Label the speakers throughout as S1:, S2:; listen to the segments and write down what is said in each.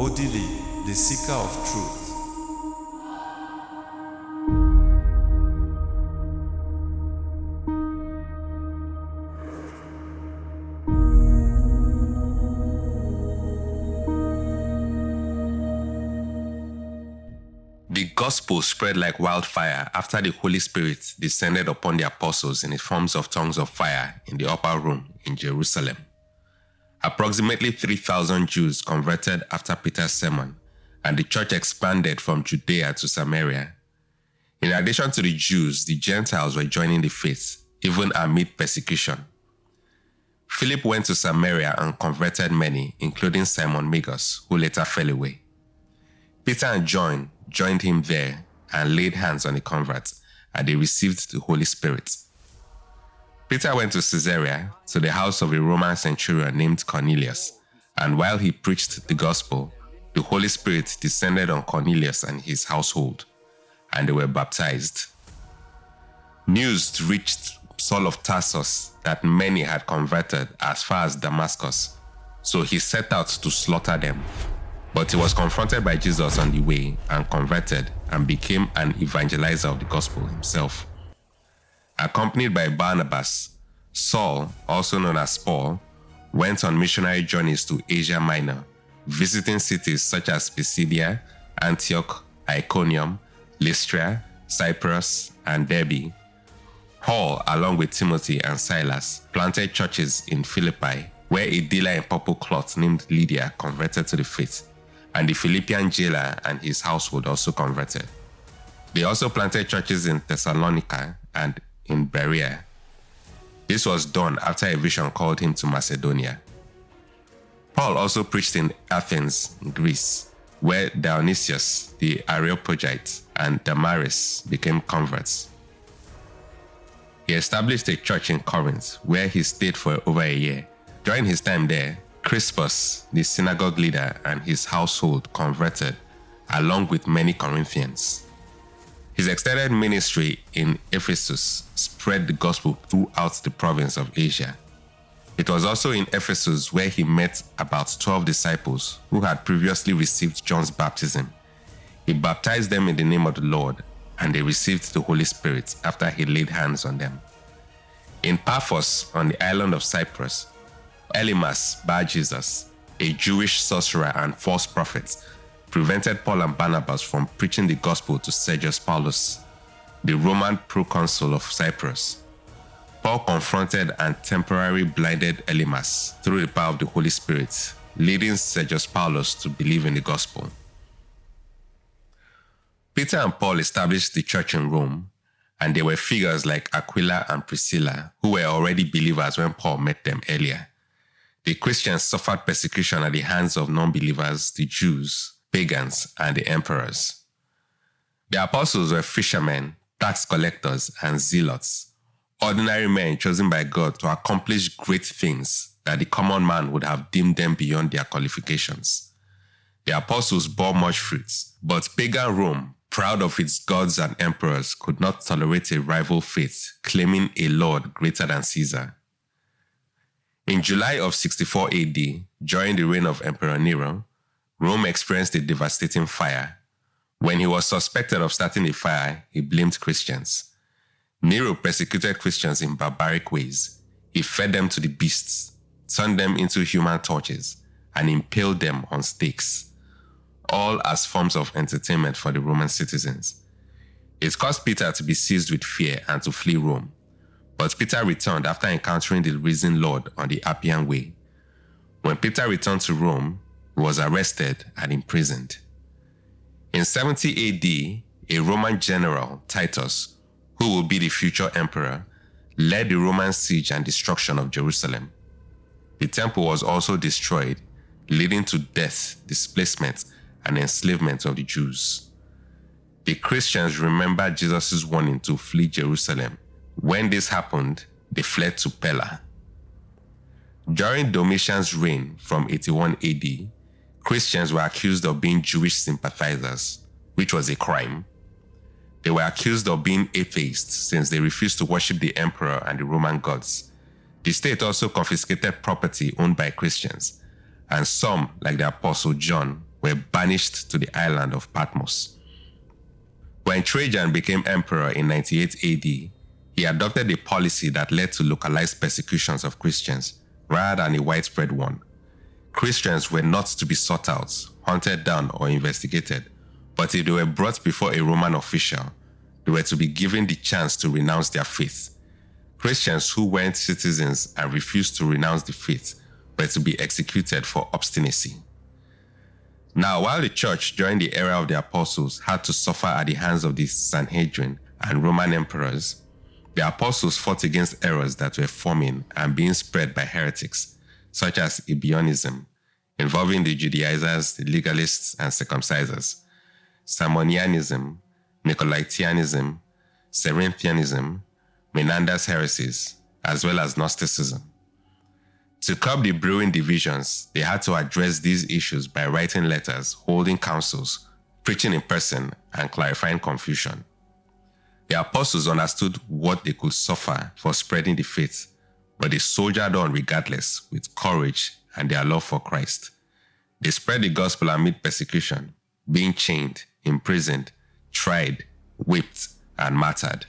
S1: bodily, the seeker of truth.
S2: The gospel spread like wildfire after the Holy Spirit descended upon the apostles in the forms of tongues of fire in the upper room in Jerusalem. Approximately 3,000 Jews converted after Peter's sermon, and the church expanded from Judea to Samaria. In addition to the Jews, the Gentiles were joining the faith, even amid persecution. Philip went to Samaria and converted many, including Simon Magus, who later fell away. Peter and John joined him there and laid hands on the converts, and they received the Holy Spirit. Peter went to Caesarea, to the house of a Roman centurion named Cornelius, and while he preached the gospel, the Holy Spirit descended on Cornelius and his household, and they were baptized. News reached Saul of Tarsus that many had converted as far as Damascus, so he set out to slaughter them. But he was confronted by Jesus on the way and converted and became an evangelizer of the gospel himself. Accompanied by Barnabas, Saul, also known as Paul, went on missionary journeys to Asia Minor, visiting cities such as Pisidia, Antioch, Iconium, Lystra, Cyprus, and Derbe. Paul, along with Timothy and Silas, planted churches in Philippi, where a dealer in purple cloth named Lydia converted to the faith, and the Philippian jailer and his household also converted. They also planted churches in Thessalonica and in Berea. This was done after a vision called him to Macedonia. Paul also preached in Athens, Greece, where Dionysius, the Areopagite, and Damaris became converts. He established a church in Corinth, where he stayed for over a year. During his time there, Crispus, the synagogue leader, and his household converted, along with many Corinthians. His extended ministry in Ephesus spread the gospel throughout the province of Asia. It was also in Ephesus where he met about 12 disciples who had previously received John's baptism. He baptized them in the name of the Lord, and they received the Holy Spirit after he laid hands on them. In Paphos, on the island of Cyprus, Elymas Bar Jesus, a Jewish sorcerer and false prophet, prevented Paul and Barnabas from preaching the gospel to Sergius Paulus, the Roman proconsul of Cyprus. Paul confronted and temporarily blinded Elymas through the power of the Holy Spirit, leading Sergius Paulus to believe in the gospel. Peter and Paul established the church in Rome, and there were figures like Aquila and Priscilla who were already believers when Paul met them earlier. The Christians suffered persecution at the hands of non-believers, the Jews, pagans, and the emperors. The apostles were fishermen, tax collectors, and zealots, ordinary men chosen by God to accomplish great things that the common man would have deemed them beyond their qualifications. The apostles bore much fruit, but pagan Rome, proud of its gods and emperors, could not tolerate a rival faith claiming a lord greater than Caesar. In July of 64 AD, during the reign of Emperor Nero, Rome experienced a devastating fire. When he was suspected of starting a fire, he blamed Christians. Nero persecuted Christians in barbaric ways. He fed them to the beasts, turned them into human torches, and impaled them on stakes, all as forms of entertainment for the Roman citizens. It caused Peter to be seized with fear and to flee Rome. But Peter returned after encountering the risen Lord on the Appian Way. When Peter returned to Rome, he was arrested and imprisoned. In 70 AD, a Roman general, Titus, who would be the future emperor, led the Roman siege and destruction of Jerusalem. The temple was also destroyed, leading to death, displacement, and enslavement of the Jews. The Christians remembered Jesus' warning to flee Jerusalem. When this happened, they fled to Pella. During Domitian's reign from 81 AD, Christians were accused of being Jewish sympathizers, which was a crime. They were accused of being atheists since they refused to worship the emperor and the Roman gods. The state also confiscated property owned by Christians, and some, like the Apostle John, were banished to the island of Patmos. When Trajan became emperor in 98 AD, he adopted a policy that led to localized persecutions of Christians rather than a widespread one. Christians were not to be sought out, hunted down, or investigated, but if they were brought before a Roman official, they were to be given the chance to renounce their faith. Christians who weren't citizens and refused to renounce the faith were to be executed for obstinacy. Now, while the church during the era of the apostles had to suffer at the hands of the Sanhedrin and Roman emperors, the apostles fought against errors that were forming and being spread by heretics, such as Ebionism, involving the Judaizers, the legalists, and circumcisers, Simonianism, Nicolaitanism, Cerinthianism, Menander's heresies, as well as Gnosticism. To curb the brewing divisions, they had to address these issues by writing letters, holding councils, preaching in person, and clarifying confusion. The apostles understood what they could suffer for spreading the faith, but they soldiered on regardless with courage and their love for Christ. They spread the gospel amid persecution, being chained, imprisoned, tried, whipped, and martyred.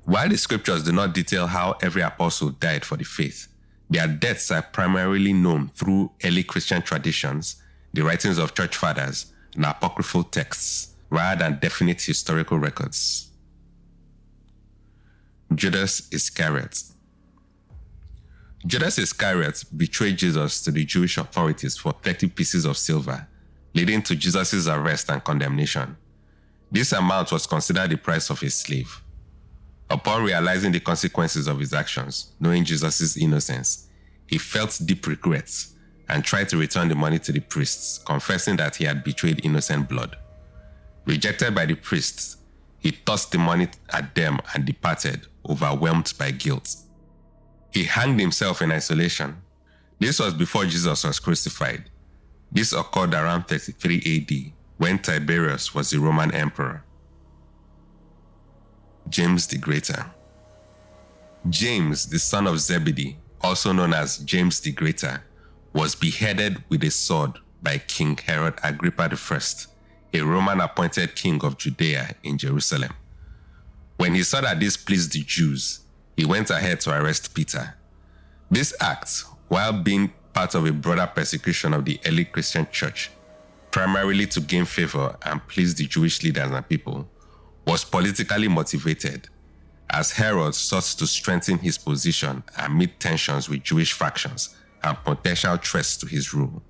S2: While the scriptures do not detail how every apostle died for the faith, their deaths are primarily known through early Christian traditions, the writings of church fathers, and apocryphal texts, rather than definite historical records. Judas Iscariot. Judas Iscariot betrayed Jesus to the Jewish authorities for 30 pieces of silver, leading to Jesus' arrest and condemnation. This amount was considered the price of a slave. Upon realizing the consequences of his actions, knowing Jesus' innocence, he felt deep regrets and tried to return the money to the priests, confessing that he had betrayed innocent blood. Rejected by the priests, he tossed the money at them and departed, overwhelmed by guilt. He hanged himself in isolation. This was before Jesus was crucified. This occurred around 33 AD, when Tiberius was the Roman emperor. James the Greater. James, the son of Zebedee, also known as James the Greater, was beheaded with a sword by King Herod Agrippa I, a Roman-appointed king of Judea in Jerusalem. When he saw that this pleased the Jews, he went ahead to arrest Peter. This act, while being part of a broader persecution of the early Christian church, primarily to gain favor and please the Jewish leaders and people, was politically motivated, as Herod sought to strengthen his position amid tensions with Jewish factions and potential threats to his rule.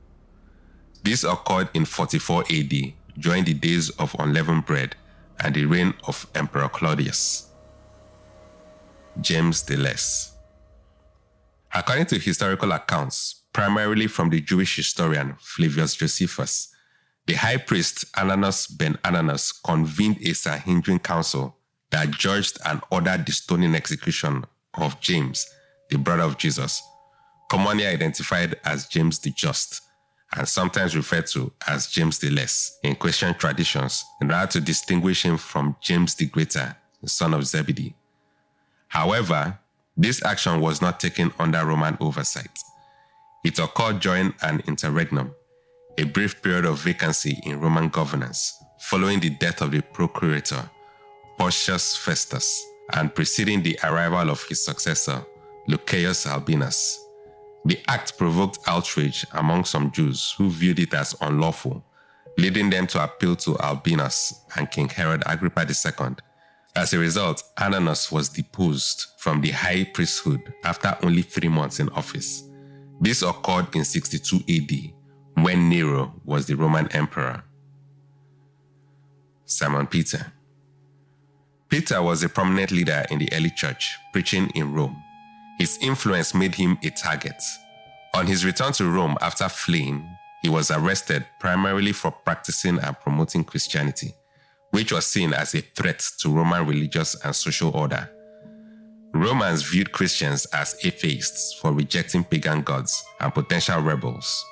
S2: This occurred in 44 AD, during the days of unleavened bread and the reign of Emperor Claudius. James the Less. According to historical accounts, primarily from the Jewish historian Flavius Josephus, the high priest Ananus ben Ananus convened a Sanhedrin council that judged and ordered the stoning execution of James, the brother of Jesus, commonly identified as James the Just, and sometimes referred to as James the Less in Christian traditions, in order to distinguish him from James the Greater, the son of Zebedee. However, this action was not taken under Roman oversight. It occurred during an interregnum, a brief period of vacancy in Roman governance, following the death of the procurator, Porcius Festus, and preceding the arrival of his successor, Lucius Albinus. The act provoked outrage among some Jews who viewed it as unlawful, leading them to appeal to Albinus and King Herod Agrippa II. As a result, Ananus was deposed from the high priesthood after only 3 months in office. This occurred in 62 AD, when Nero was the Roman emperor. Simon Peter. Peter was a prominent leader in the early church, preaching in Rome. His influence made him a target. On his return to Rome after fleeing, he was arrested primarily for practicing and promoting Christianity, which was seen as a threat to Roman religious and social order. Romans viewed Christians as atheists for rejecting pagan gods and potential rebels.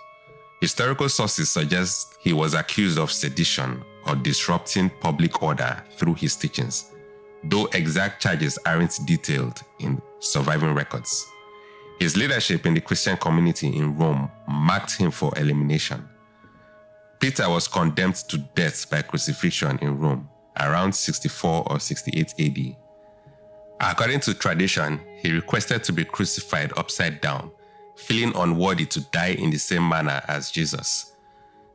S2: Historical sources suggest he was accused of sedition or disrupting public order through his teachings, though exact charges aren't detailed in surviving records. His leadership in the Christian community in Rome marked him for elimination. Peter was condemned to death by crucifixion in Rome around 64 or 68 AD. According to tradition, he requested to be crucified upside down, feeling unworthy to die in the same manner as Jesus.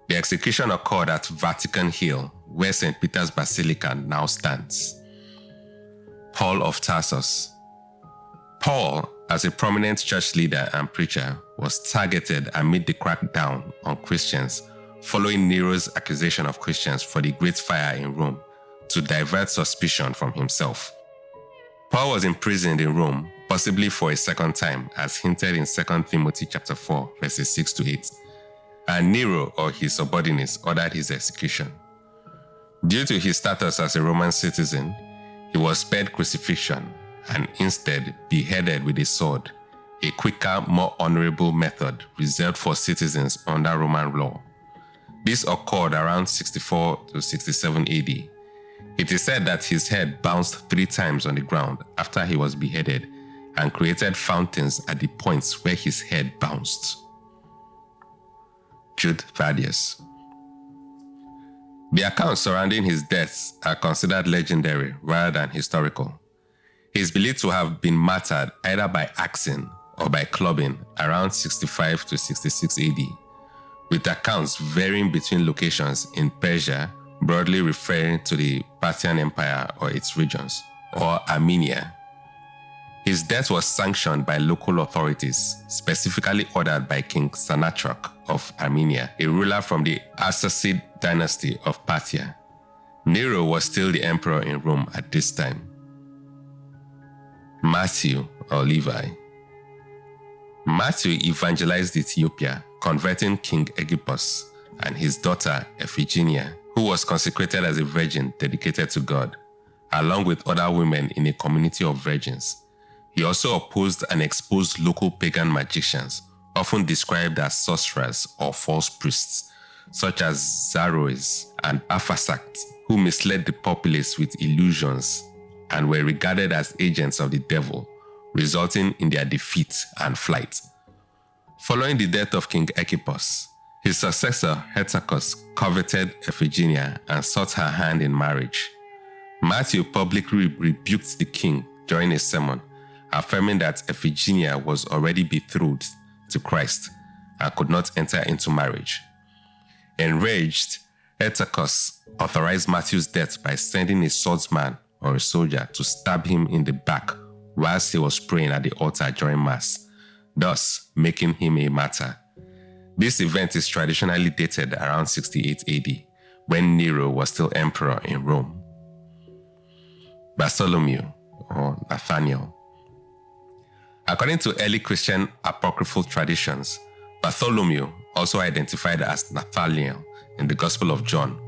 S2: The execution occurred at Vatican Hill, where St. Peter's Basilica now stands. Paul of Tarsus. Paul, as a prominent church leader and preacher, was targeted amid the crackdown on Christians following Nero's accusation of Christians for the Great Fire in Rome to divert suspicion from himself. Paul was imprisoned in Rome, possibly for a second time, as hinted in 2 Timothy chapter 4, verses 6 to 8, and Nero or his subordinates ordered his execution. Due to his status as a Roman citizen, he was spared crucifixion and instead beheaded with a sword, a quicker, more honorable method reserved for citizens under Roman law. This occurred around 64 to 67 AD. It is said that his head bounced 3 times on the ground after he was beheaded and created fountains at the points where his head bounced. Jude Thaddeus. The accounts surrounding his death are considered legendary rather than historical. He is believed to have been martyred either by axing or by clubbing around 65 to 66 AD, with accounts varying between locations in Persia, broadly referring to the Parthian Empire or its regions, or Armenia. His death was sanctioned by local authorities, specifically ordered by King Sennacherib of Armenia, a ruler from the Arsacid dynasty of Parthia. Nero was still the emperor in Rome at this time. Matthew or Levi. Matthew evangelized Ethiopia, converting King Egippus and his daughter Iphigenia, who was consecrated as a virgin dedicated to God, along with other women in a community of virgins. He also opposed and exposed local pagan magicians, often described as sorcerers or false priests, such as Zaroes and Aphasact, who misled the populace with illusions and were regarded as agents of the devil, resulting in their defeat and flight. Following the death of King Egippus, his successor Hyrtacus coveted Iphigenia and sought her hand in marriage. Matthew publicly rebuked the king during a sermon, affirming that Iphigenia was already betrothed to Christ and could not enter into marriage. Enraged, Hyrtacus authorized Matthew's death by sending a swordsman or a soldier to stab him in the back whilst he was praying at the altar during Mass, thus making him a martyr. This event is traditionally dated around 68 AD, when Nero was still emperor in Rome. Bartholomew or Nathaniel. According to early Christian apocryphal traditions, Bartholomew, also identified as Nathaniel in the Gospel of John,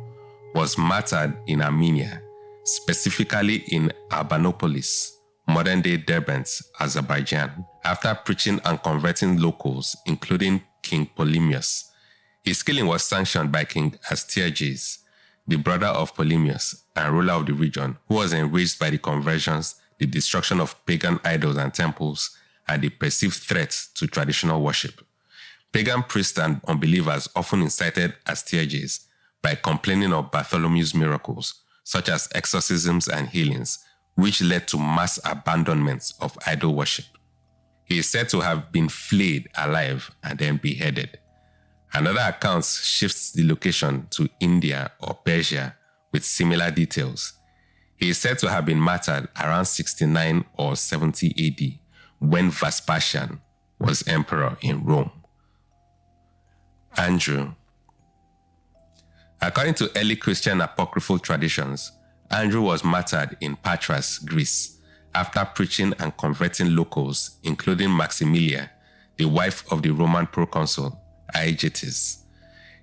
S2: was martyred in Armenia, specifically in Albanopolis, modern-day Derbent, Azerbaijan, after preaching and converting locals, including King Polemius. His killing was sanctioned by King Astyages, the brother of Polemius and ruler of the region, who was enraged by the conversions, the destruction of pagan idols and temples, and the perceived threat to traditional worship. Pagan priests and unbelievers often incited Astyages by complaining of Bartholomew's miracles, such as exorcisms and healings, which led to mass abandonments of idol worship. He is said to have been flayed alive and then beheaded. Another account shifts the location to India or Persia with similar details. He is said to have been martyred around 69 or 70 AD when Vespasian was emperor in Rome. Andrew. According to early Christian apocryphal traditions, Andrew was martyred in Patras, Greece, after preaching and converting locals, including Maximilia, the wife of the Roman proconsul Aegetes.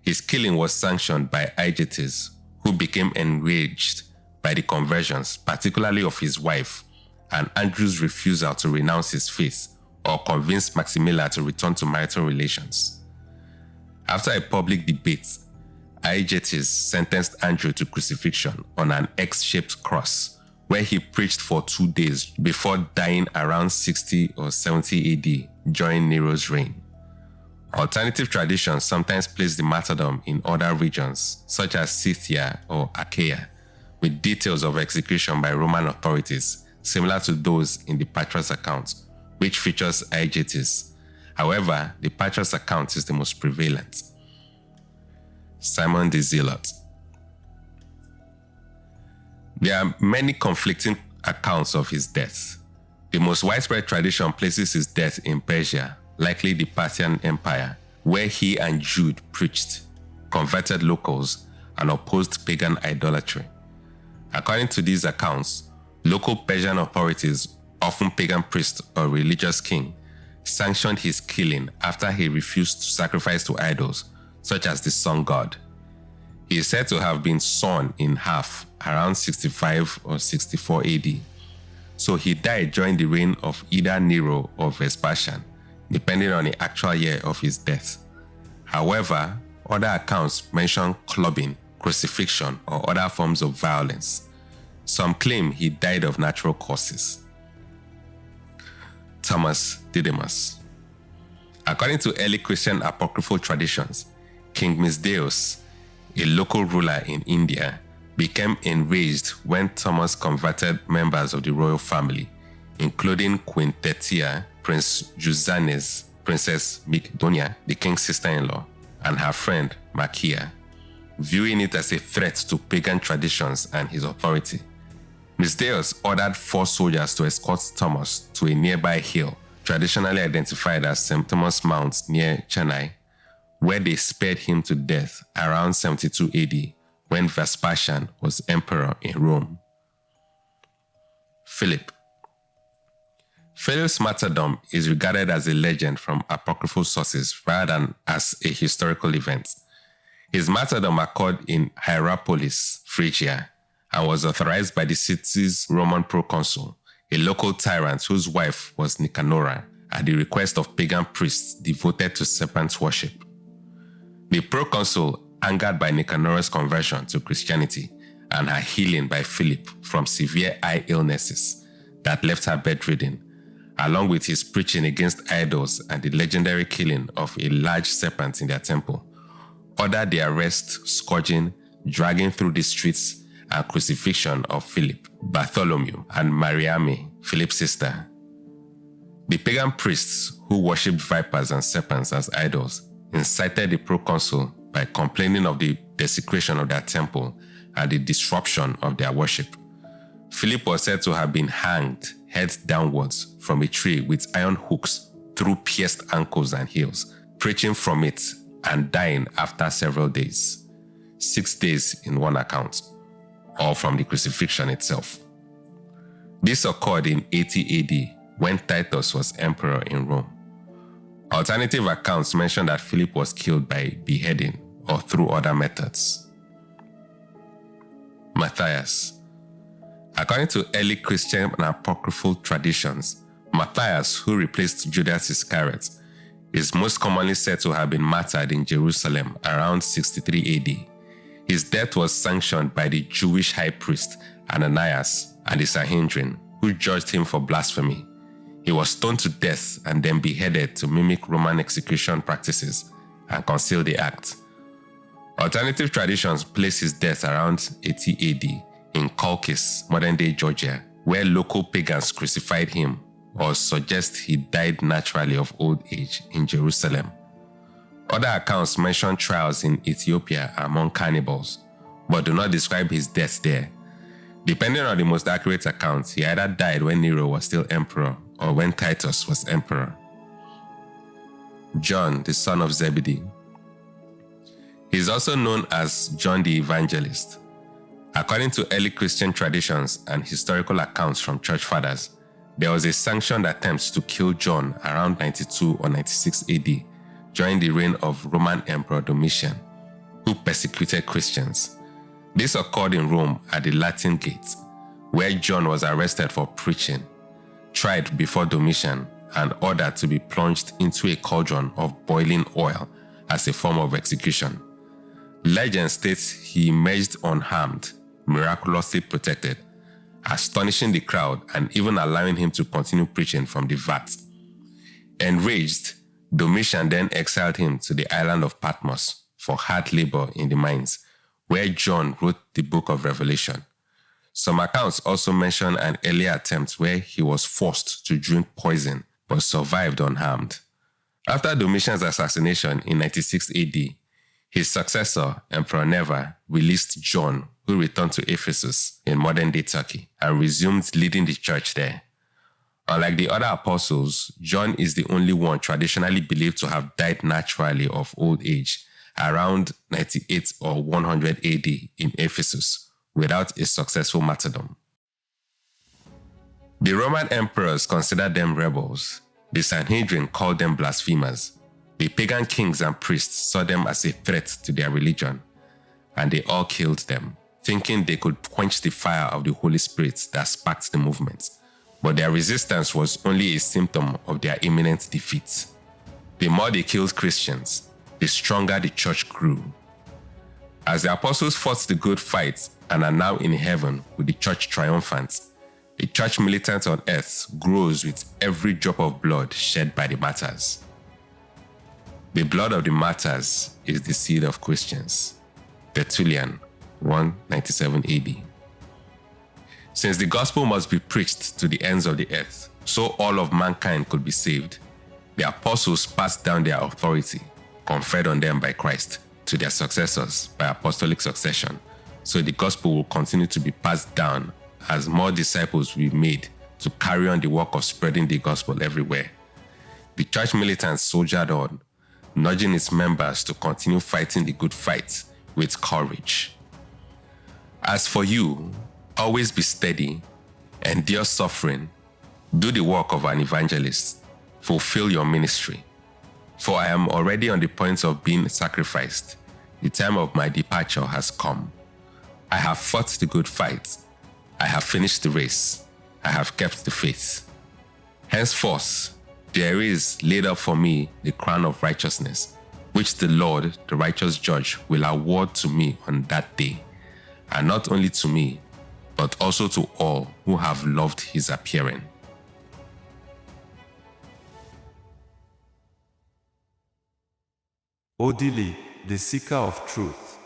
S2: His killing was sanctioned by Aegetes, who became enraged by the conversions, particularly of his wife, and Andrew's refusal to renounce his faith or convince Maximilia to return to marital relations. After a public debate, Aegetes sentenced Andrew to crucifixion on an X-shaped cross, where he preached for 2 days before dying around 60 or 70 AD during Nero's reign. Alternative traditions sometimes place the martyrdom in other regions, such as Scythia or Achaia, with details of execution by Roman authorities similar to those in the Patras account, which features Aegeates. However, the Patras account is the most prevalent. Simon the Zealot. There are many conflicting accounts of his death. The most widespread tradition places his death in Persia, likely the Parthian Empire, where he and Jude preached, converted locals, and opposed pagan idolatry. According to these accounts, local Persian authorities, often pagan priest or religious king, sanctioned his killing after he refused to sacrifice to idols, such as the sun god. He is said to have been sawn in half around 65 or 64 AD, so he died during the reign of either Nero or Vespasian, depending on the actual year of his death. However, other accounts mention clubbing, crucifixion, or other forms of violence. Some claim he died of natural causes. Thomas Didymus. According to early Christian apocryphal traditions, King Misdeus, a local ruler in India, became enraged when Thomas converted members of the royal family, including Queen Tethia, Prince Jusanes, Princess Mygdonia, the king's sister-in-law, and her friend Makia, viewing it as a threat to pagan traditions and his authority. Misdeus ordered 4 soldiers to escort Thomas to a nearby hill, traditionally identified as St. Thomas Mount near Chennai, where they spared him to death around 72 AD when Vespasian was emperor in Rome. Philip. Philip's martyrdom is regarded as a legend from apocryphal sources rather than as a historical event. His martyrdom occurred in Hierapolis, Phrygia, and was authorized by the city's Roman proconsul, a local tyrant whose wife was Nicanora, at the request of pagan priests devoted to serpent worship. The proconsul, angered by Nicanora's conversion to Christianity and her healing by Philip from severe eye illnesses that left her bedridden, along with his preaching against idols and the legendary killing of a large serpent in their temple, ordered the arrest, scourging, dragging through the streets, and crucifixion of Philip, Bartholomew, and Mariame, Philip's sister. The pagan priests who worshipped vipers and serpents as idols incited the proconsul by complaining of the desecration of their temple and the disruption of their worship. Philip was said to have been hanged head downwards from a tree with iron hooks through pierced ankles and heels, preaching from it and dying after several days, 6 days in one account, or from the crucifixion itself. This occurred in 80 AD when Titus was emperor in Rome. Alternative accounts mention that Philip was killed by beheading or through other methods. Matthias. According to early Christian and apocryphal traditions, Matthias, who replaced Judas Iscariot, is most commonly said to have been martyred in Jerusalem around 63 AD. His death was sanctioned by the Jewish high priest Ananias and the Sanhedrin, who judged him for blasphemy. He was stoned to death and then beheaded to mimic Roman execution practices and conceal the act. Alternative traditions place his death around 80 AD in Colchis, modern-day Georgia, where local pagans crucified him, or suggest he died naturally of old age in Jerusalem. Other accounts mention trials in Ethiopia among cannibals, but do not describe his death there. Depending on the most accurate account, he either died when Nero was still emperor or when Titus was emperor. John, the son of Zebedee. He is also known as John the Evangelist. According to early Christian traditions and historical accounts from church fathers, there was a sanctioned attempt to kill John around 92 or 96 AD during the reign of Roman Emperor Domitian, who persecuted Christians. This occurred in Rome at the Latin Gate, where John was arrested for preaching, tried before Domitian, and ordered to be plunged into a cauldron of boiling oil as a form of execution. Legend states he emerged unharmed, miraculously protected, astonishing the crowd and even allowing him to continue preaching from the vat. Enraged, Domitian then exiled him to the island of Patmos for hard labor in the mines, where John wrote the book of Revelation. Some accounts also mention an earlier attempt where he was forced to drink poison but survived unharmed. After Domitian's assassination in 96 AD, his successor, Emperor Nerva, released John, who returned to Ephesus in modern-day Turkey and resumed leading the church there. Unlike the other apostles, John is the only one traditionally believed to have died naturally of old age around 98 or 100 AD in Ephesus without a successful martyrdom. The Roman emperors considered them rebels. The Sanhedrin called them blasphemers. The pagan kings and priests saw them as a threat to their religion, and they all killed them, thinking they could quench the fire of the Holy Spirit that sparked the movement. But their resistance was only a symptom of their imminent defeat. The more they killed Christians, the stronger the church grew. As the apostles fought the good fight and are now in heaven with the church triumphant, the church militant on earth grows with every drop of blood shed by the martyrs. The blood of the martyrs is the seed of Christians. Tertullian, 197 AD. Since the gospel must be preached to the ends of the earth, so all of mankind could be saved, the apostles passed down their authority, conferred on them by Christ, to their successors by apostolic succession, so the gospel will continue to be passed down as more disciples will be made to carry on the work of spreading the gospel everywhere. The church militants soldiered on, nudging its members to continue fighting the good fight with courage. As for you, always be steady, endure suffering, do the work of an evangelist, fulfill your ministry. For I am already on the point of being sacrificed. The time of my departure has come. I have fought the good fight. I have finished the race. I have kept the faith. Henceforth, there is laid up for me the crown of righteousness, which the Lord, the righteous judge, will award to me on that day, and not only to me, but also to all who have loved his appearing.
S1: Odili, the seeker of truth.